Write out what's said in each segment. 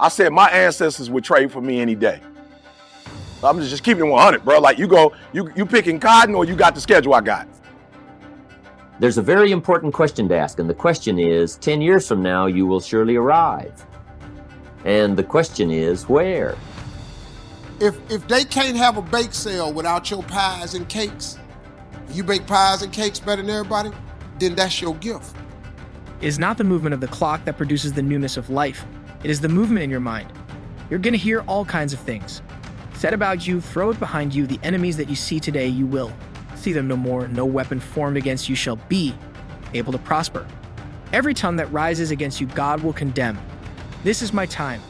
I said my ancestors would trade for me any day. I'm just keeping it 100, bro. Like you picking cotton or you got the schedule I got? There's a very important question to ask, and the question is, 10 years from now, you will surely arrive. And the question is, where? If they can't have a bake sale without your pies and cakes, you bake pies and cakes better than everybody, then that's your gift. It is not the movement of the clock that produces the newness of life. It is the movement in your mind. You're gonna hear all kinds of things said about you, throw it behind you. The enemies that you see today, you will see them no more. No weapon formed against you shall be able to prosper. Every tongue that rises against you, God will condemn. This is my time.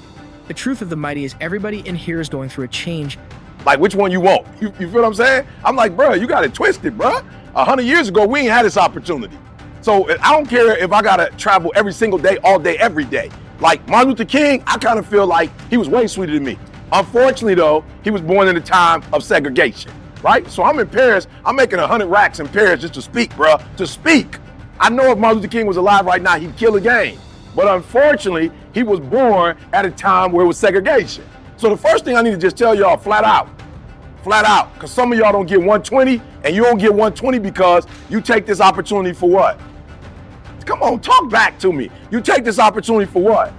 The truth of the mighty is everybody in here is going through a change. Like, which one you want? You feel what I'm saying? I'm like, bro, you got it twisted, bro. 100 years ago, we ain't had this opportunity. So I don't care if I gotta travel every single day, all day, every day. Like Martin Luther King, I kind of feel like he was way sweeter than me. Unfortunately though, he was born in a time of segregation, right? So I'm in Paris, I'm making 100 racks in Paris just to speak, bro, to speak. I know if Martin Luther King was alive right now, he'd kill a game. But unfortunately, he was born at a time where it was segregation. So the first thing I need to just tell y'all flat out, because some of y'all don't get 120, and you don't get 120 because you take this opportunity for what? Come on, talk back to me. You take this opportunity for what?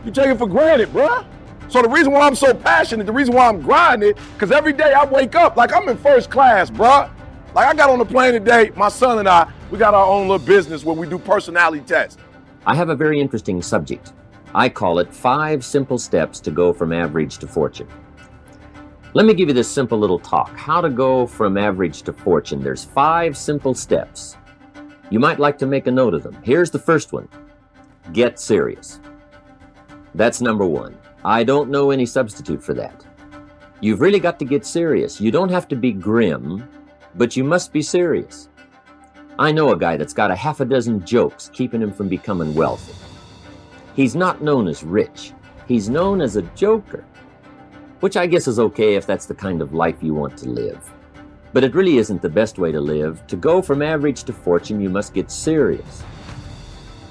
You take it for granted, bruh. So the reason why I'm so passionate, the reason why I'm grinding, because every day I wake up like I'm in first class, bruh. Like I got on the plane today, my son and I, we got our own little business where we do personality tests. I have a very interesting subject. I call it 5 simple steps to go from average to fortune. Let me give you this simple little talk. How to go from average to fortune. There's 5 simple steps. You might like to make a note of them. Here's the first one. Get serious. That's number 1. I don't know any substitute for that. You've really got to get serious. You don't have to be grim, but you must be serious. I know a guy that's got 6 jokes keeping him from becoming wealthy. He's not known as rich. He's known as a joker, which I guess is okay if that's the kind of life you want to live. But it really isn't the best way to live. To go from average to fortune, you must get serious.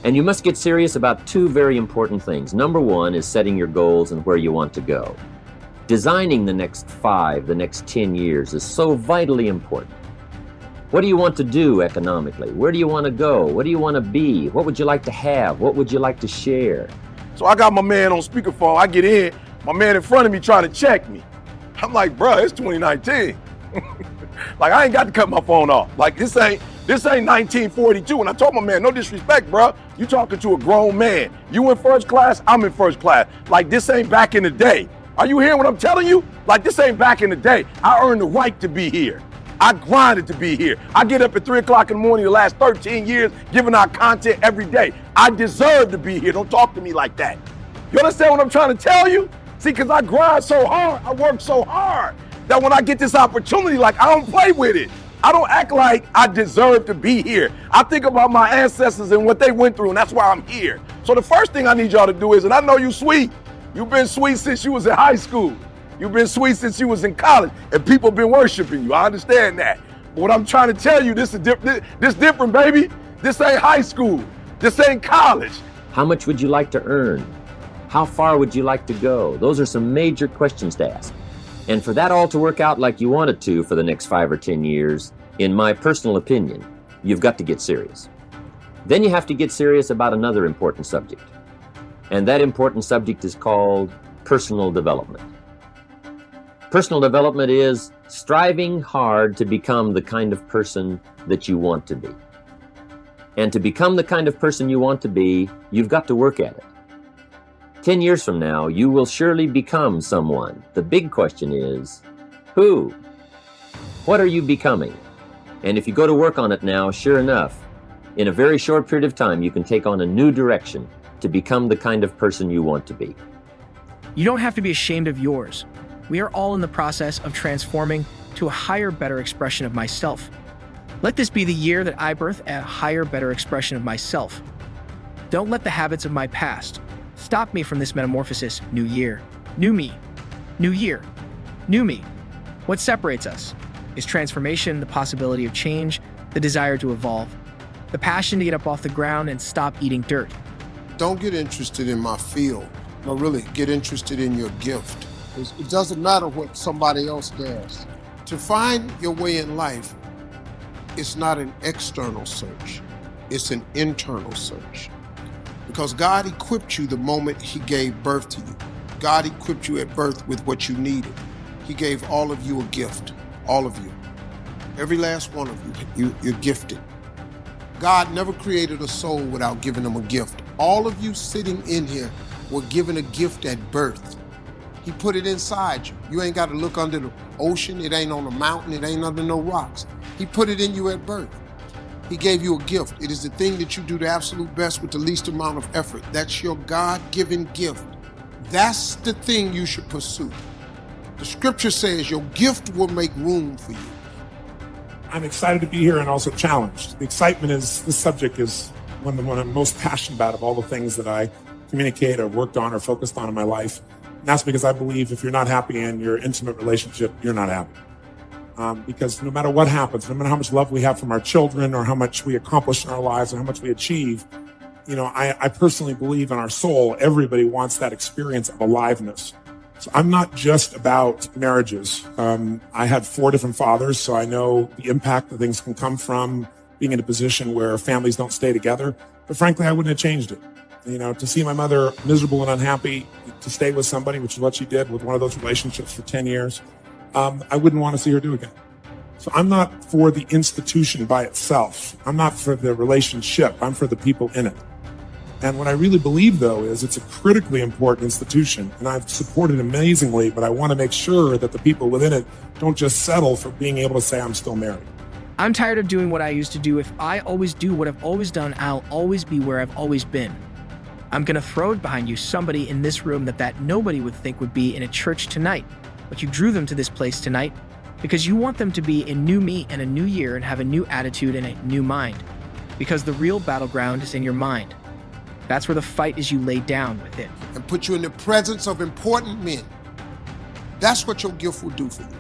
And you must get serious about 2 very important things. Number 1 is setting your goals and where you want to go. Designing the next 5, the next 10 years is so vitally important. What do you want to do economically? Where do you want to go? What do you want to be? What would you like to have? What would you like to share? So I got my man on speakerphone. I get in, my man in front of me trying to check me. I'm like, bro, it's 2019. Like I ain't got to cut my phone off. Like this ain't 1942. And I told my man, no disrespect, bro. You talking to a grown man. You in first class, I'm in first class. Like this ain't back in the day. Are you hearing what I'm telling you? Like this ain't back in the day. I earned the right to be here. I grinded to be here. I get up at 3 o'clock in the morning the last 13 years, giving out content every day. I deserve to be here. Don't talk to me like that. You understand what I'm trying to tell you? See, because I grind so hard, I work so hard, that when I get this opportunity, like I don't play with it. I don't act like I deserve to be here. I think about my ancestors and what they went through, and that's why I'm here. So the first thing I need y'all to do is, and I know you sweet. You've been sweet since you was in high school. You've been sweet since you was in college, and people been worshiping you. I understand that. But what I'm trying to tell you, this different, baby. This ain't high school. This ain't college. How much would you like to earn? How far would you like to go? Those are some major questions to ask. And for that all to work out like you want it to for the next 5 or 10 years, in my personal opinion, you've got to get serious. Then you have to get serious about another important subject. And that important subject is called personal development. Personal development is striving hard to become the kind of person that you want to be. And to become the kind of person you want to be, you've got to work at it. 10 years from now, you will surely become someone. The big question is, who? What are you becoming? And if you go to work on it now, sure enough, in a very short period of time, you can take on a new direction to become the kind of person you want to be. You don't have to be ashamed of yours. We are all in the process of transforming to a higher, better expression of myself. Let this be the year that I birth a higher, better expression of myself. Don't let the habits of my past stop me from this metamorphosis. New year, new me. New year, new me. What separates us is transformation, the possibility of change, the desire to evolve, the passion to get up off the ground and stop eating dirt. Don't get interested in my field. but really get interested in your gift. It doesn't matter what somebody else does. To find your way in life, it's not an external search, it's an internal search. Because God equipped you the moment He gave birth to you. God equipped you at birth with what you needed. He gave all of you a gift, all of you. Every last one of you, you're gifted. God never created a soul without giving them a gift. All of you sitting in here were given a gift at birth. He put it inside you. You ain't got to look under the ocean. It ain't on a mountain. It ain't under no rocks. He put it in you at birth. He gave you a gift. It is the thing that you do the absolute best with the least amount of effort. That's your God-given gift. That's the thing you should pursue. The scripture says your gift will make room for you. I'm excited to be here and also challenged. The excitement is, this subject is one I'm most passionate about of all the things that I communicate or worked on or focused on in my life. And that's because I believe if you're not happy in your intimate relationship, you're not happy. Because no matter what happens, no matter how much love we have from our children or how much we accomplish in our lives and how much we achieve, I personally believe in our soul, everybody wants that experience of aliveness. So I'm not just about marriages. I had 4 different fathers, so I know the impact that things can come from being in a position where families don't stay together. But frankly, I wouldn't have changed it. To see my mother miserable and unhappy, to stay with somebody, which is what she did with one of those relationships for 10 years, I wouldn't want to see her do again. So I'm not for the institution by itself. I'm not for the relationship. I'm for the people in it. And what I really believe, though, is it's a critically important institution, and I've supported it amazingly, but I want to make sure that the people within it don't just settle for being able to say, I'm still married. I'm tired of doing what I used to do. If I always do what I've always done, I'll always be where I've always been. I'm going to throw it behind you, somebody in this room that nobody would think would be in a church tonight. But you drew them to this place tonight because you want them to be a new me and a new year and have a new attitude and a new mind. Because the real battleground is in your mind. That's where the fight is you lay down with it. And put you in the presence of important men. That's what your gift will do for you.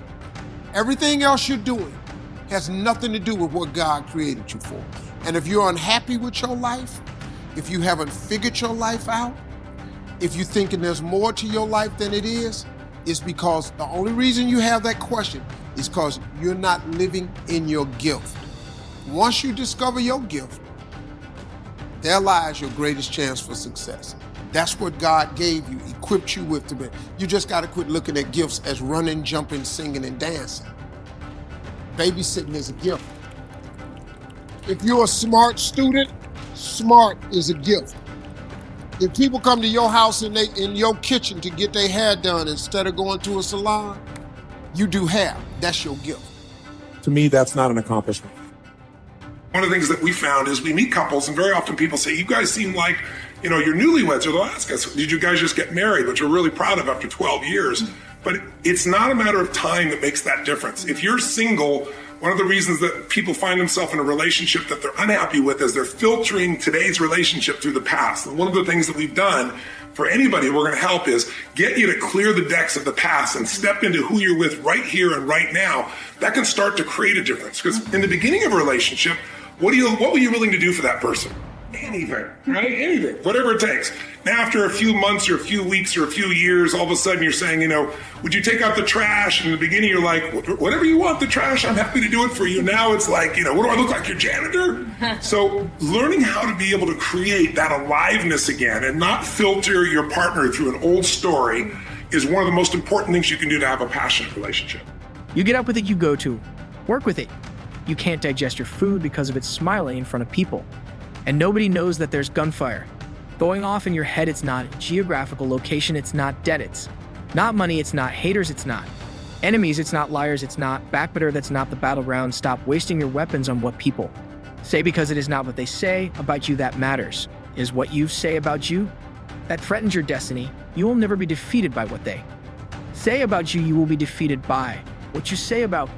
Everything else you're doing has nothing to do with what God created you for. And if you're unhappy with your life, if you haven't figured your life out, if you're thinking there's more to your life than it is, it's because the only reason you have that question is because you're not living in your gift. Once you discover your gift, there lies your greatest chance for success. That's what God gave you, equipped you with to be. You just got to quit looking at gifts as running, jumping, singing, and dancing. Babysitting is a gift. If you're a smart student, smart is a gift. If people come to your house and in your kitchen to get their hair done instead of going to a salon, you do hair. That's your gift. To me, that's not an accomplishment. One of the things that we found is we meet couples, and very often people say, you guys seem like, you're newlyweds, or they'll ask us, did you guys just get married, which we're really proud of after 12 years. But it's not a matter of time that makes that difference. If you're single, one of the reasons that people find themselves in a relationship that they're unhappy with is they're filtering today's relationship through the past. And one of the things that we've done for anybody we're going to help is get you to clear the decks of the past and step into who you're with right here and right now. That can start to create a difference. Because in the beginning of a relationship, what were you willing to do for that person? Anything, right? Anything, whatever it takes. Now, after a few months or a few weeks or a few years, all of a sudden you're saying, would you take out the trash? And in the beginning, you're like, whatever you want, the trash, I'm happy to do it for you. Now it's like, what do I look like, your janitor? So learning how to be able to create that aliveness again and not filter your partner through an old story is one of the most important things you can do to have a passionate relationship. You get up with it, you go to. Work with it. You can't digest your food because of it smiling in front of people. And nobody knows that there's gunfire. Going off in your head, it's not geographical location, it's not debt, it's not money, it's not haters, it's not enemies, it's not liars, it's not backbiter, that's not the battleground. Stop wasting your weapons on what people say, because it is not what they say about you that matters. Is what you say about you that threatens your destiny. You will never be defeated by what they say about you, you will be defeated by what you say about